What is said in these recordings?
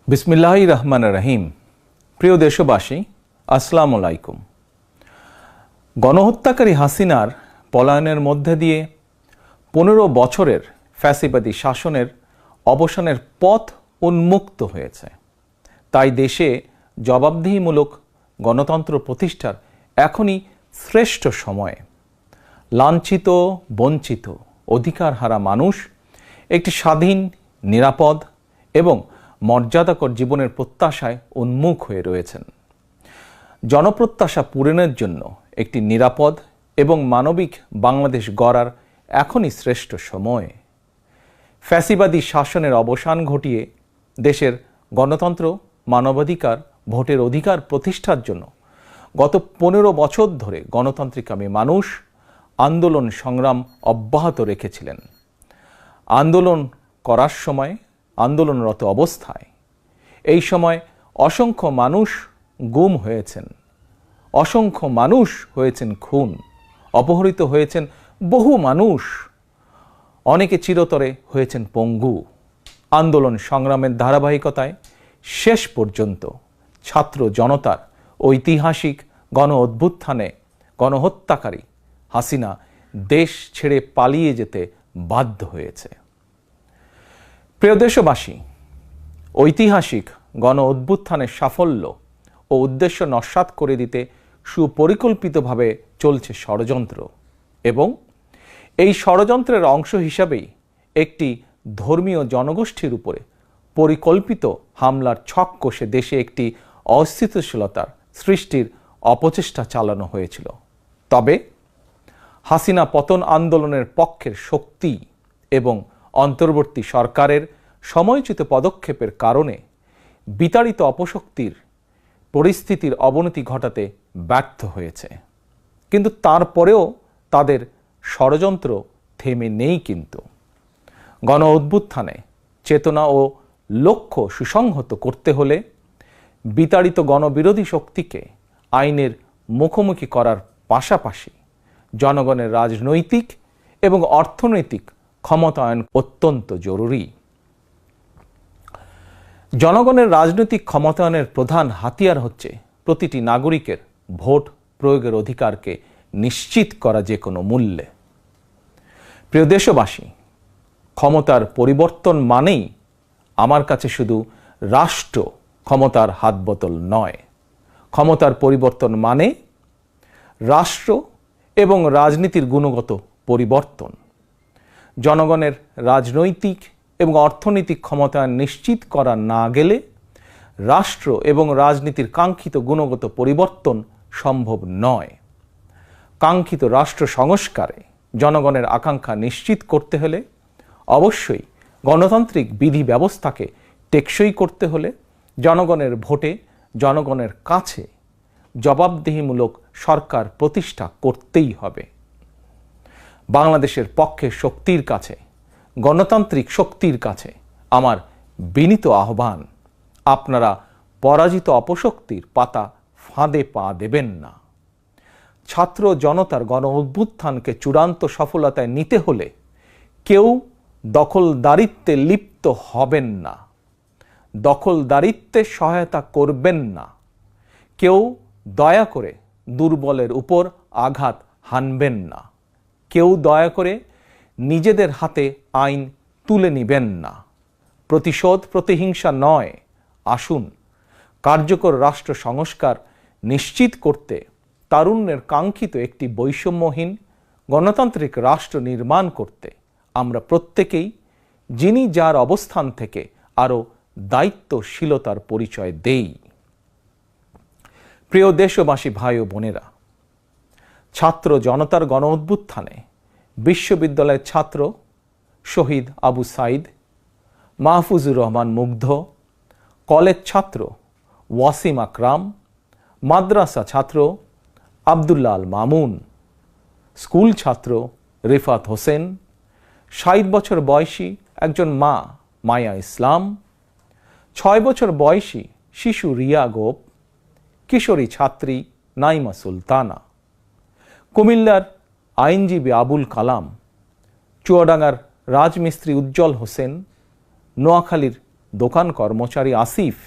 বিসমিল্লাহির রহমানির রহিম। প্রিয় দেশবাসী, আসসালামু আলাইকুম। গণহত্যাকারী হাসিনার পলায়নের মধ্যে দিয়ে 15 বছরের ফ্যাসিবাদী শাসনের অবসানের পথ উন্মুক্ত হয়েছে। তাই দেশে জবাবদিহিমূলক গণতন্ত্র প্রতিষ্ঠার এখনই শ্রেষ্ঠ সময়। লাঞ্ছিত, বঞ্চিত, অধিকারহারা মানুষ একটি স্বাধীন, নিরাপদ এবং মর্যাদাকর জীবনের প্রত্যাশায় উন্মুখ হয়ে রয়েছেন। জনপ্রত্যাশা পূরণের জন্য একটি নিরাপদ এবং মানবিক বাংলাদেশ গড়ার এখনই শ্রেষ্ঠ সময়। ফ্যাসিবাদী শাসনের অবসান ঘটিয়ে দেশের গণতন্ত্র, মানবাধিকার, ভোটের অধিকার প্রতিষ্ঠার জন্য গত 15 বছর ধরে গণতান্ত্রিকামী মানুষ আন্দোলন সংগ্রাম অব্যাহত রেখেছিলেন। আন্দোলন করার সময়, আন্দোলনরত অবস্থায় এই সময় অসংখ্য মানুষ গুম হয়েছেন, অসংখ্য মানুষ হয়েছেন খুন, অপহৃত হয়েছেন বহু মানুষ, অনেকে চিরতরে হয়েছেন পঙ্গু। আন্দোলন সংগ্রামের ধারাবাহিকতায় শেষ পর্যন্ত ছাত্র জনতার ঐতিহাসিক গণ অভ্যুত্থানে গণহত্যাকারী হাসিনা দেশ ছেড়ে পালিয়ে যেতে বাধ্য হয়েছে। প্রিয় দেশবাসী, ঐতিহাসিক গণ অভ্যুত্থানের সাফল্য ও উদ্দেশ্য নস্যাৎ করে দিতে সুপরিকল্পিতভাবে চলছে ষড়যন্ত্র, এবং এই ষড়যন্ত্রের অংশ হিসাবেই একটি ধর্মীয় জনগোষ্ঠীর উপরে পরিকল্পিত হামলার ছক কষে দেশে একটি অস্থিতিশীলতার সৃষ্টির অপচেষ্টা চালানো হয়েছিল। তবে হাসিনা পতন আন্দোলনের পক্ষের শক্তি এবং অন্তর্বর্তী সরকারের সময়োচিত পদক্ষেপের কারণে বিতাড়িত অপশক্তির পরিস্থিতির অবনতি ঘটাতে ব্যর্থ হয়েছে। কিন্তু তারপরেও তাদের ষড়যন্ত্র থেমে নেই। কিন্তু গণ অভ্যুত্থানে চেতনা ও লক্ষ্য সুসংহত করতে হলে বিতাড়িত গণবিরোধী শক্তিকে আইনের মুখোমুখি করার পাশাপাশি জনগণের রাজনৈতিক এবং অর্থনৈতিক ক্ষমতায়ন অত্যন্ত জরুরি। জনগণের রাজনৈতিক ক্ষমতায়নের প্রধান হাতিয়ার হচ্ছে প্রতিটি নাগরিকের ভোট প্রয়োগের অধিকারকে নিশ্চিত করা যে কোনো মূল্যে। প্রিয় দেশবাসী, ক্ষমতার পরিবর্তন মানেই আমার কাছে শুধু রাষ্ট্র ক্ষমতার হাতবোতল নয়। ক্ষমতার পরিবর্তন মানে রাষ্ট্র এবং রাজনীতির গুণগত পরিবর্তন। জনগণের রাজনৈতিক এবং অর্থনৈতিক ক্ষমতায়ন নিশ্চিত করা না গেলে রাষ্ট্র এবং রাজনীতির কাঙ্ক্ষিত গুণগত পরিবর্তন সম্ভব নয়। কাঙ্ক্ষিত রাষ্ট্র সংস্কারে জনগণের আকাঙ্ক্ষা নিশ্চিত করতে হলে অবশ্যই গণতান্ত্রিক বিধি ব্যবস্থাকে টেকসই করতে হলে জনগণের ভোটে জনগণের কাছে জবাবদিহিমূলক সরকার প্রতিষ্ঠা করতেই হবে। বাংলাদেশের পক্ষে শক্তির কাছে, গণতান্ত্রিক শক্তির কাছে আমার বিনীত আহ্বান, আপনারা পরাজিত অপশক্তির পাতা ফাঁদে পা দেবেন না। ছাত্র জনতার গণ অভ্যুত্থানকে চূড়ান্ত সফলতায় নিতে হলে কেউ দখলদারিত্বে লিপ্ত হবেন না, দখলদারিত্বে সহায়তা করবেন না, কেউ দয়া করে দুর্বলের উপর আঘাত হানবেন না, কেউ দয়া করে নিজেদের হাতে আইন তুলে নেবেন না। প্রতিশোধ, প্রতিহিংসা নয়। আসুন কার্যকর রাষ্ট্র সংস্কার নিশ্চিত করতে তারুণ্যের কাঙ্ক্ষিত একটি বৈষম্যহীন গণতান্ত্রিক রাষ্ট্র নির্মাণ করতে আমরা প্রত্যেকেই যিনি যার অবস্থান থেকে আরও দায়িত্বশীলতার পরিচয় দেই। প্রিয় দেশবাসী, ভাই ও বোনেরা, ছাত্র জনতার গণ অভ্যুত্থানে বিশ্ববিদ্যালয়ের ছাত্র শহীদ আবু সাইদ, মাহফুজুর রহমান মুগ্ধ, কলেজ ছাত্র ওয়াসিম আকরাম, মাদ্রাসা ছাত্র আবদুল্লাহ আল মামুন, স্কুল ছাত্র রিফাত হোসেন, 60 বছর বয়সী একজন মা মায়া ইসলাম, 6 বছর বয়সী শিশু রিয়া গোপ, কিশোরী ছাত্রী নাইমা সুলতানা, কুমিল্লার আইনজীবী আবুল কালাম, চুয়াডাঙ্গার রাজমিস্ত্রি উজ্জ্বল হোসেন, নোয়াখালীর দোকান কর্মচারী আসিফ,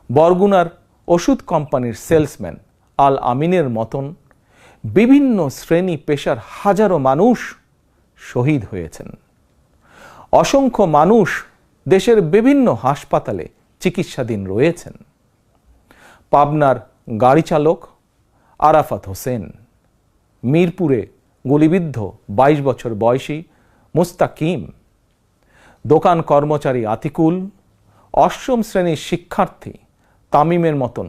বরগুনার ওষুধ কোম্পানির সেলসম্যান আল আমিনের মতন বিভিন্ন শ্রেণী পেশার হাজারো মানুষ শহীদ হয়েছেন। অসংখ্য মানুষ দেশের বিভিন্ন হাসপাতালে চিকিৎসাধীন রয়েছেন। পাবনার গাড়ি চালক আরাফাত হোসেন, মিরপুরে গুলিবিদ্ধ 22 বছর বয়সী মুস্তাকিম, দোকান কর্মচারী আতিকুল, অষ্টম শ্রেণীর শিক্ষার্থী তামিমের মতন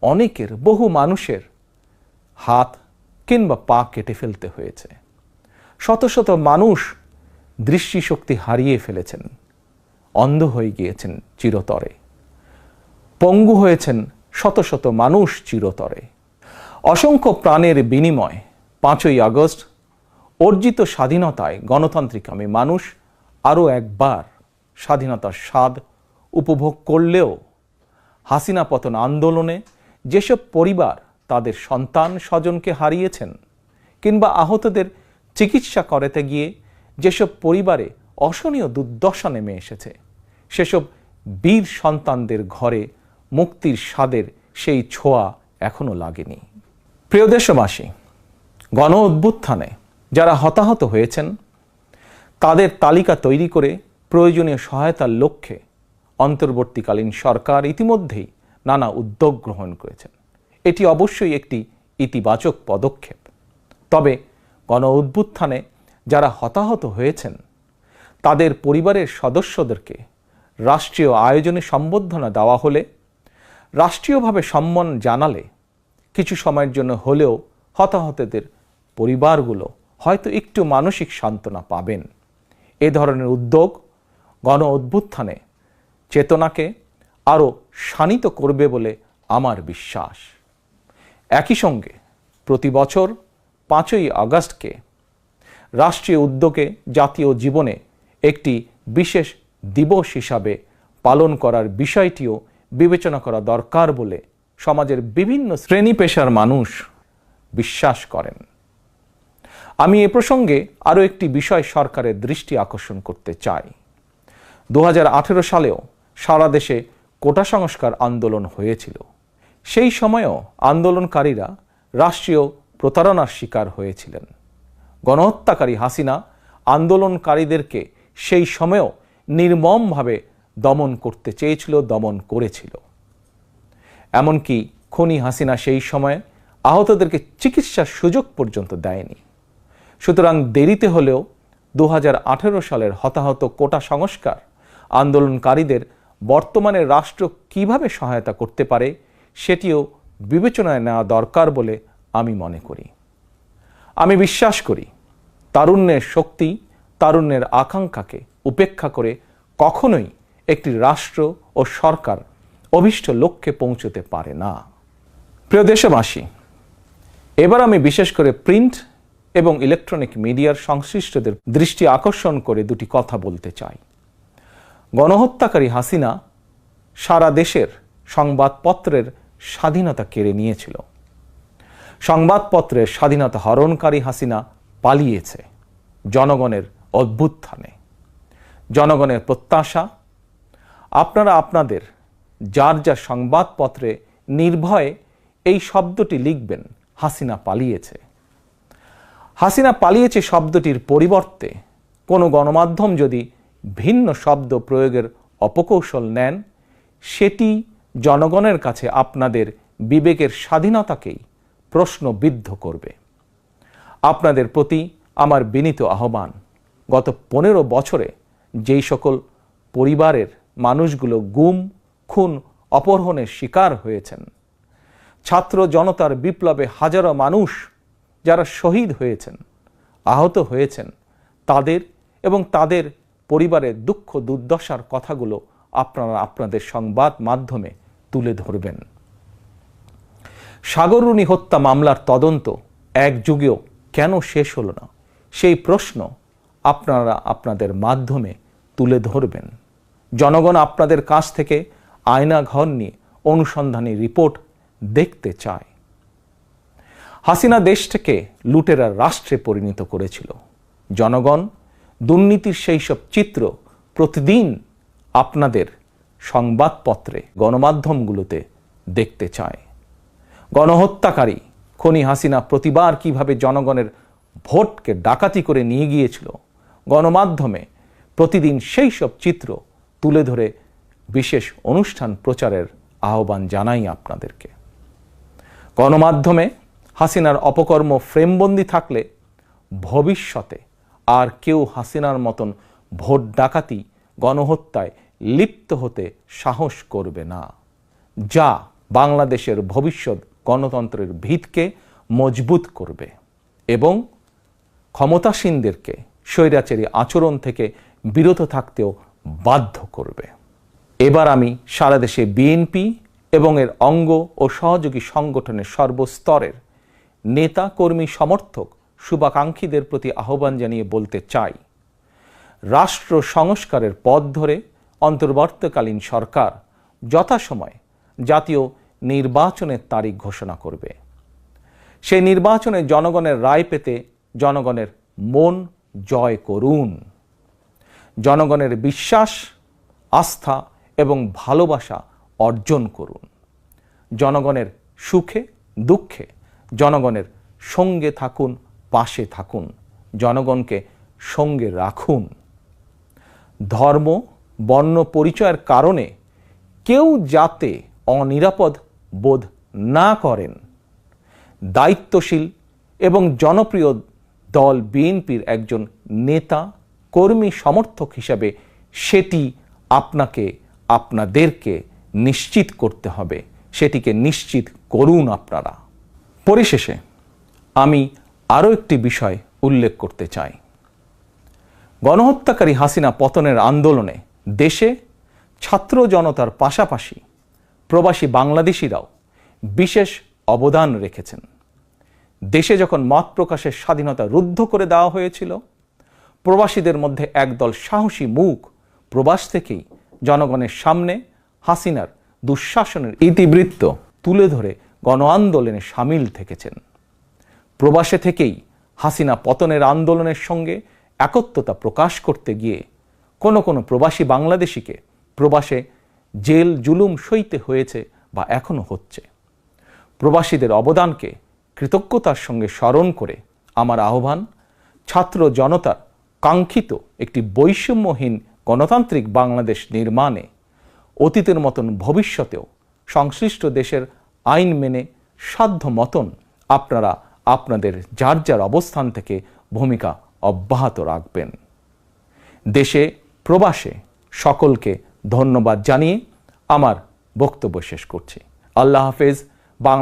অনেকের, বহু মানুষের হাত কিংবা পা কেটে ফেলতে হয়েছে। শত শত মানুষ দৃষ্টিশক্তি হারিয়ে ফেলেছেন, অন্ধ হয়ে গিয়েছেন চিরতরে, পঙ্গু হয়েছেন শত শত মানুষ চিরতরে। অসংখ্য প্রাণের বিনিময় 5ই আগস্ট অর্জিত স্বাধীনতায় গণতান্ত্রিকামী মানুষ আরও একবার স্বাধীনতার স্বাদ উপভোগ করলেও হাসিনা পতন আন্দোলনে যেসব পরিবার তাদের সন্তান স্বজনকে হারিয়েছেন কিংবা আহতদের চিকিৎসা করাতে গিয়ে যেসব পরিবারে অসহনীয় দুর্দশা নেমে এসেছে, সেসব বীর সন্তানদের ঘরে মুক্তির স্বাদের সেই ছোঁয়া এখনো লাগেনি। প্রিয় দেশবাসী, গণ অভ্যুত্থানে যারা হতাহত হয়েছেন তাদের তালিকা তৈরি করে প্রয়োজনীয় সহায়তার লক্ষ্যে অন্তর্বর্তীকালীন সরকার ইতিমধ্যেই নানা উদ্যোগ গ্রহণ করেছেন। এটি অবশ্যই একটি ইতিবাচক পদক্ষেপ। তবে গণ অভ্যুত্থানে যারা হতাহত হয়েছেন তাদের পরিবারের সদস্যদেরকে রাষ্ট্রীয় আয়োজনে সম্বর্ধনা দেওয়া হলে, রাষ্ট্রীয়ভাবে সম্মান জানালে কিছু সময়ের জন্য হলেও হতাহতদের পরিবারগুলো হয়তো একটু মানসিক সান্ত্বনা পাবেন। এ ধরনের উদ্যোগ গণ অভ্যুত্থানে চেতনাকে আরও শানিত করবে বলে আমার বিশ্বাস। একই সঙ্গে প্রতি বছর 5ই আগস্টকে রাষ্ট্রীয় উদ্যোগে জাতীয় জীবনে একটি বিশেষ দিবস হিসাবে পালন করার বিষয়টিও বিবেচনা করা দরকার বলে সমাজের বিভিন্ন শ্রেণী পেশার মানুষ বিশ্বাস করেন। আমি এ প্রসঙ্গে আরও একটি বিষয় সরকারের দৃষ্টি আকর্ষণ করতে চাই। 2018 সালেও সারা দেশে কোটা সংস্কার আন্দোলন হয়েছিল। সেই সময়েও আন্দোলনকারীরা রাষ্ট্রীয় প্রতারণার শিকার হয়েছিলেন। গণহত্যাকারী হাসিনা আন্দোলনকারীদেরকে সেই সময়েও নির্মমভাবে দমন করতে চেয়েছিল, দমন করেছিল। এমনকি খুনি হাসিনা সেই সময়ে আহতদেরকে চিকিৎসার সুযোগ পর্যন্ত দেয়নি। সুতরাং দেরিতে হলেও 2018 সালের হতাহত কোটা সংস্কার আন্দোলনকারীদের বর্তমানে রাষ্ট্র কিভাবে সহায়তা করতে পারে সেটিও বিবেচনায় নেওয়া দরকার বলে আমি মনে করি। আমি বিশ্বাস করি তারুণ্যের শক্তি, তারুণ্যের আকাঙ্ক্ষাকে উপেক্ষা করে কখনোই একটি রাষ্ট্র ও সরকার অভীষ্ট লক্ষ্যে পৌঁছতে পারে না। প্রিয় দেশবাসী, এবার আমি বিশেষ করে প্রিন্ট এবং ইলেকট্রনিক মিডিয়ার সংশ্লিষ্টদের দৃষ্টি আকর্ষণ করে দুটি কথা বলতে চাই। গণহত্যাকারী হাসিনা সারা দেশের সংবাদপত্রের স্বাধীনতা কেড়ে নিয়েছিল। সংবাদপত্রের স্বাধীনতা হরণকারী হাসিনা পালিয়েছে জনগণের অভ্যুত্থানে। জনগণের প্রত্যাশা, আপনারা আপনাদের যার যার সংবাদপত্রে নির্ভয়ে এই শব্দটি লিখবেন, হাসিনা পালিয়েছে। হাসিনা পালিয়েছে শব্দটির পরিবর্তে কোনো গণমাধ্যম যদি ভিন্ন শব্দ প্রয়োগের অপকৌশল নেন, সেটি জনগণের কাছে আপনাদের বিবেকের স্বাধীনতাকেই প্রশ্নবিদ্ধ করবে। আপনাদের প্রতি আমার বিনীত আহ্বান, গত 15 বছরে যেই সকল পরিবারের মানুষগুলো গুম, খুন, অপহরণের শিকার হয়েছেন, ছাত্র জনতার বিপ্লবে হাজারো মানুষ যারা শহীদ হয়েছেন, আহত হয়েছেন, তাদের এবং তাদের পরিবারের দুঃখ দুর্দশার কথাগুলো আপনারা আপনাদের সংবাদ মাধ্যমে তুলে ধরবেন। সাগররুনি হত্যা মামলার তদন্ত এক যুগেও কেন শেষ হলো না, সেই প্রশ্ন আপনারা আপনাদের মাধ্যমে তুলে ধরবেন। জনগণ আপনাদের কাছ থেকে আয়নাঘর নিয়ে অনুসন্ধানী রিপোর্ট দেখতে চায়। হাসিনা দেশটাকে লুটেরার রাষ্ট্রে পরিণত করেছিল। জনগণ দুর্নীতির সেই সব চিত্র প্রতিদিন আপনাদের সংবাদপত্রে, গণমাধ্যমগুলোতে দেখতে চায়। গণহত্যাকারী খুনি হাসিনা প্রতিবার কিভাবে জনগণের ভোটকে ডাকাতি করে নিয়ে গিয়েছিল, গণমাধ্যমে প্রতিদিন সেই সব চিত্র তুলে ধরে বিশেষ অনুষ্ঠান প্রচারের আহ্বান জানাই আপনাদেরকে। গণমাধ্যমে হাসিনার অপকর্ম ফ্রেমবন্দি থাকলে ভবিষ্যতে আর কেউ হাসিনার মতন ভোট ডাকাতি, গণহত্যায় লিপ্ত হতে সাহস করবে না, যা বাংলাদেশের ভবিষ্যৎ গণতন্ত্রের ভিতকে মজবুত করবে এবং ক্ষমতাসীনদেরকে স্বৈরাচারী আচরণ থেকে বিরত থাকতেও বাধ্য করবে। এবার আমি সারা দেশে বিএনপি এবং এর অঙ্গ ও সহযোগী সংগঠনের সর্বস্তরের নেতা, কর্মী, সমর্থক, শুভাকাঙ্ক্ষীদের প্রতি আহ্বান জানিয়ে বলতে চাই, রাষ্ট্র সংস্কারের পথ ধরে অন্তর্বর্তীকালীন সরকার যথাসময়ে জাতীয় নির্বাচনের তারিখ ঘোষণা করবে। সেই নির্বাচনে জনগণের রায় পেতে জনগণের মন জয় করুন। জনগণের বিশ্বাস, আস্থা এবং ভালোবাসা অর্জন করুন। জনগণের সুখে দুঃখে জনগণের সঙ্গে থাকুন, পাশে থাকুন, জনগণকে সঙ্গে রাখুন। ধর্ম, বর্ণ পরিচয়ের কারণে কেউ যাতে অনিরাপদ বোধ না করেন, দায়িত্বশীল এবং জনপ্রিয় দল বিএনপির একজন নেতা, কর্মী, সমর্থক হিসাবে সেটি আপনাদেরকে নিশ্চিত করতে হবে। সেটিকে নিশ্চিত করুন আপনারা। পরিশেষে আমি আরও একটি বিষয় উল্লেখ করতে চাই। গণহত্যাকারী হাসিনা পতনের আন্দোলনে দেশে ছাত্র জনতার পাশাপাশি প্রবাসী বাংলাদেশিরাও বিশেষ অবদান রেখেছেন। দেশে যখন মত প্রকাশের স্বাধীনতা রুদ্ধ করে দেওয়া হয়েছিল, প্রবাসীদের মধ্যে একদল সাহসী মুখ প্রবাস থেকেই জনগণের সামনে হাসিনার দুঃশাসনের ইতিবৃত্ত তুলে ধরে গণ আন্দোলনে সামিল থেকেছেন। প্রবাসে থেকেই হাসিনা পতনের আন্দোলনের সঙ্গে একত্বতা প্রকাশ করতে গিয়ে কোনো প্রবাসী বাংলাদেশিকে প্রবাসে জেল জুলুম সইতে হয়েছে বা এখনো হচ্ছে। প্রবাসীদের অবদানকে কৃতজ্ঞতার সঙ্গে স্মরণ করে আমার আহ্বান, ছাত্র জনতার কাঙ্ক্ষিত একটি বৈষম্যহীন গণতান্ত্রিক বাংলাদেশ নির্মাণে অতীতের মতন ভবিষ্যতেও সংশ্লিষ্ট দেশের আইন মেনে সাধ্য মতন আপনারা আপনাদের যার যার অবস্থান থেকে ভূমিকা অব্যাহত রাখবেন। দেশে প্রবাসে সকলকে ধন্যবাদ জানিয়ে আমার বক্তব্য শেষ করছি। আল্লাহ হাফেজ। বাংলা